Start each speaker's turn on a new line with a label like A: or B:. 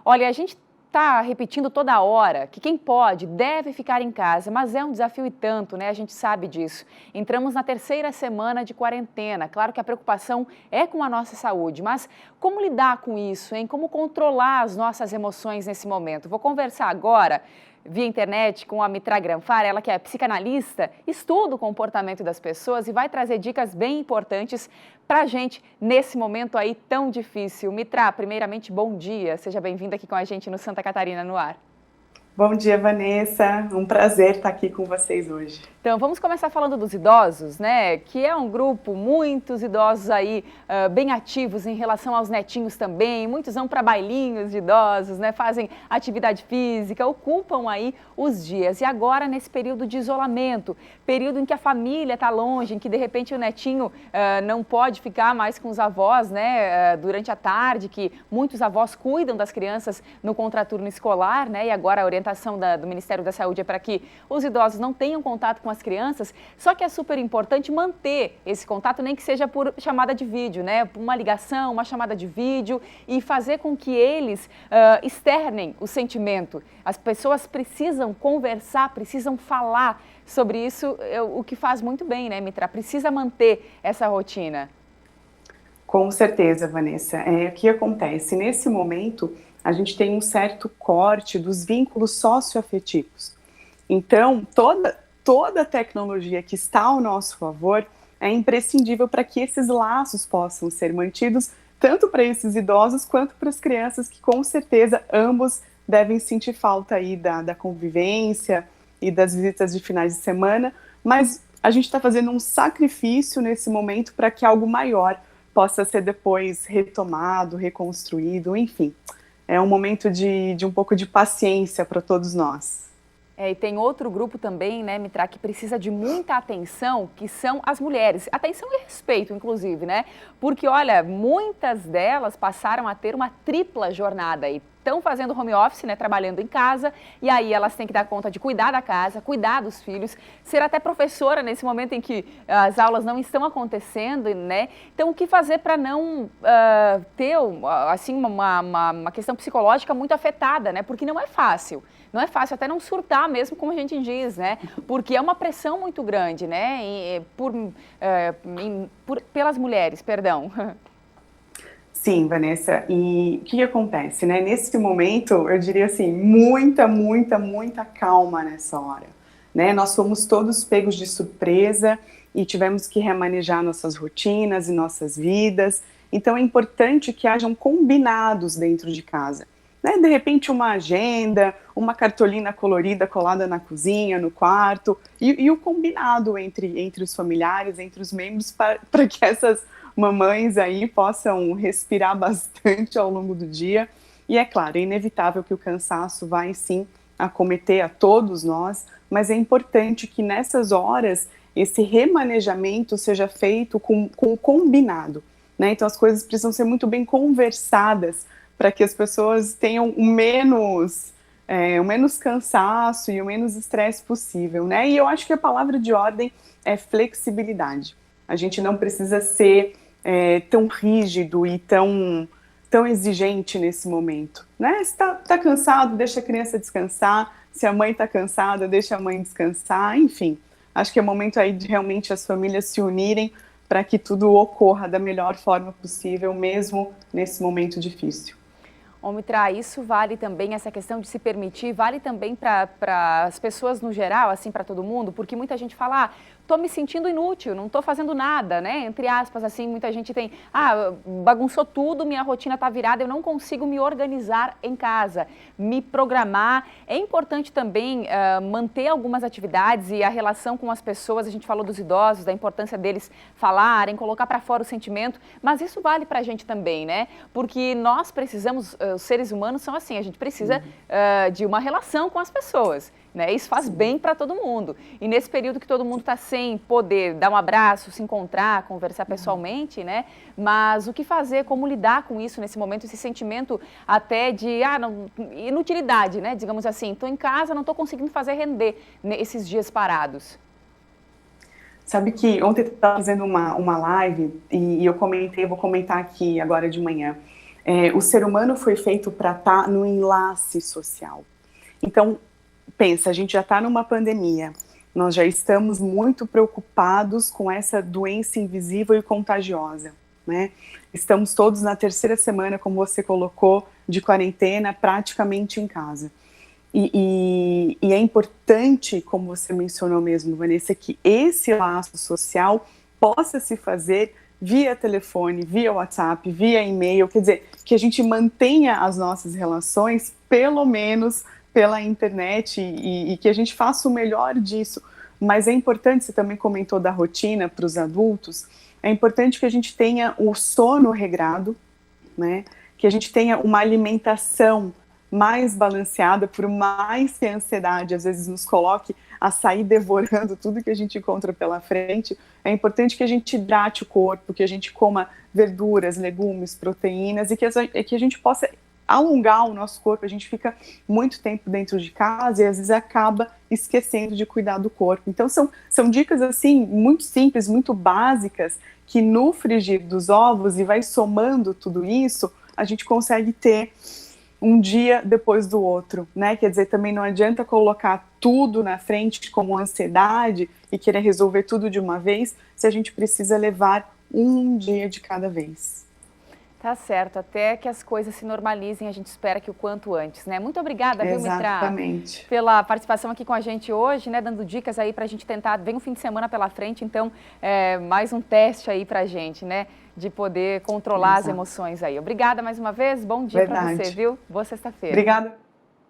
A: Olha, a gente está repetindo toda hora que quem pode deve ficar em casa, mas é um desafio e tanto, né? A gente sabe disso. Entramos na terceira semana de quarentena. Claro que a preocupação é com a nossa saúde, mas como lidar com isso, hein? Como controlar as nossas emoções nesse momento? Vou conversar agora via internet com a Mitra Granfar, ela que é psicanalista, estuda o comportamento das pessoas e vai trazer dicas bem importantes para a gente nesse momento aí tão difícil. Mitra, primeiramente, bom dia. Seja bem-vinda aqui com a gente no Santa Catarina no Ar.
B: Bom dia, Vanessa. Um prazer estar aqui com vocês hoje.
A: Então, vamos começar falando dos idosos, né? Que é um grupo, muitos idosos aí bem ativos em relação aos netinhos também. Muitos vão para bailinhos de idosos, né? Fazem atividade física, ocupam aí os dias. E agora, nesse período de isolamento, período em que a família está longe, em que de repente o netinho não pode ficar mais com os avós, né? Durante a tarde, que muitos avós cuidam das crianças no contraturno escolar, né? E agora a orientação do Ministério da Saúde é para que os idosos não tenham contato com as crianças, só que é super importante manter esse contato, nem que seja por chamada de vídeo, né? Uma ligação, uma chamada de vídeo e fazer com que eles externem o sentimento. As pessoas precisam conversar, precisam falar sobre isso, o que faz muito bem, né, Mitra? Precisa manter essa rotina.
B: Com certeza, Vanessa. O que acontece? Nesse momento, a gente tem um certo corte dos vínculos socioafetivos. Então, toda a tecnologia que está ao nosso favor é imprescindível para que esses laços possam ser mantidos, tanto para esses idosos quanto para as crianças, que com certeza ambos devem sentir falta aí da convivência e das visitas de finais de semana, mas a gente está fazendo um sacrifício nesse momento para que algo maior possa ser depois retomado, reconstruído, enfim. É um momento de um pouco de paciência para todos nós.
A: E tem outro grupo também, né, Mitra, que precisa de muita atenção, que são as mulheres. Atenção e respeito, inclusive, né? Porque, olha, muitas delas passaram a ter uma tripla jornada aí. Estão fazendo home office, né, trabalhando em casa, e aí elas têm que dar conta de cuidar da casa, cuidar dos filhos, ser até professora nesse momento em que as aulas não estão acontecendo, né? Então, o que fazer para não ter, assim, uma questão psicológica muito afetada, né? Porque não é fácil. Não é fácil até não surtar mesmo, como a gente diz, né? Porque é uma pressão muito grande, né? Pelas mulheres, perdão.
B: Sim, Vanessa, e o que acontece, né? Nesse momento, eu diria assim, muita calma nessa hora, né? Nós fomos todos pegos de surpresa e tivemos que remanejar nossas rotinas e nossas vidas, então é importante que hajam combinados dentro de casa, né? De repente uma agenda, uma cartolina colorida colada na cozinha, no quarto, e o combinado entre os familiares, entre os membros, para que essas mamães aí possam respirar bastante ao longo do dia. E é claro, é inevitável que o cansaço vai sim acometer a todos nós, mas é importante que nessas horas esse remanejamento seja feito com combinado, né? Então as coisas precisam ser muito bem conversadas para que as pessoas tenham o menos cansaço e o menos estresse possível, né? E eu acho que a palavra de ordem é flexibilidade. A gente não precisa ser tão rígido e tão exigente nesse momento, né? Se tá cansado, deixa a criança descansar. Se a mãe está cansada, deixa a mãe descansar. Enfim, acho que é momento aí de realmente as famílias se unirem para que tudo ocorra da melhor forma possível, mesmo nesse momento difícil.
A: Mitra, isso vale também, essa questão de se permitir, vale também para as pessoas no geral, assim, para todo mundo, porque muita gente fala, estou me sentindo inútil, não estou fazendo nada, né? Entre aspas, assim, muita gente tem, bagunçou tudo, minha rotina está virada, eu não consigo me organizar em casa, me programar. É importante também manter algumas atividades e a relação com as pessoas, a gente falou dos idosos, da importância deles falarem, colocar para fora o sentimento, mas isso vale para a gente também, né? Porque nós precisamos, os seres humanos são assim, a gente precisa de uma relação com as pessoas, né? Isso faz bem para todo mundo. E nesse período que todo mundo está sem poder dar um abraço, se encontrar, conversar pessoalmente, né? Mas o que fazer, como lidar com isso nesse momento, esse sentimento até de inutilidade, né? Digamos assim, estou em casa, não estou conseguindo fazer render esses dias parados.
B: Sabe que ontem eu estava fazendo uma live e eu comentei, vou comentar aqui agora de manhã. O ser humano foi feito para estar no enlace social. Então, pensa, a gente já está numa pandemia, nós já estamos muito preocupados com essa doença invisível e contagiosa, né? Estamos todos na terceira semana, como você colocou, de quarentena, praticamente em casa. E é importante, como você mencionou mesmo, Vanessa, que esse laço social possa se fazer via telefone, via WhatsApp, via e-mail, quer dizer, que a gente mantenha as nossas relações, pelo menos pela internet, e que a gente faça o melhor disso. Mas é importante, você também comentou da rotina para os adultos, é importante que a gente tenha o sono regrado, né? Que a gente tenha uma alimentação mais balanceada, por mais que a ansiedade às vezes nos coloque a sair devorando tudo que a gente encontra pela frente, é importante que a gente hidrate o corpo, que a gente coma verduras, legumes, proteínas, e que a gente possa alongar o nosso corpo. A gente fica muito tempo dentro de casa e às vezes acaba esquecendo de cuidar do corpo. Então são dicas assim muito simples, muito básicas, que no frigir dos ovos, e vai somando tudo isso, a gente consegue ter um dia depois do outro, né? Quer dizer, também não adianta colocar tudo na frente como ansiedade e querer resolver tudo de uma vez, se a gente precisa levar um dia de cada vez.
A: Tá certo, até que as coisas se normalizem, a gente espera que o quanto antes, né? Muito obrigada, viu, Mitra,
B: exatamente,
A: pela participação aqui com a gente hoje, né? Dando dicas aí pra gente tentar, vem um fim de semana pela frente, então, mais um teste aí pra gente, né? De poder controlar as emoções aí. Obrigada mais uma vez, bom dia pra você, viu? Boa sexta-feira.
B: Obrigada.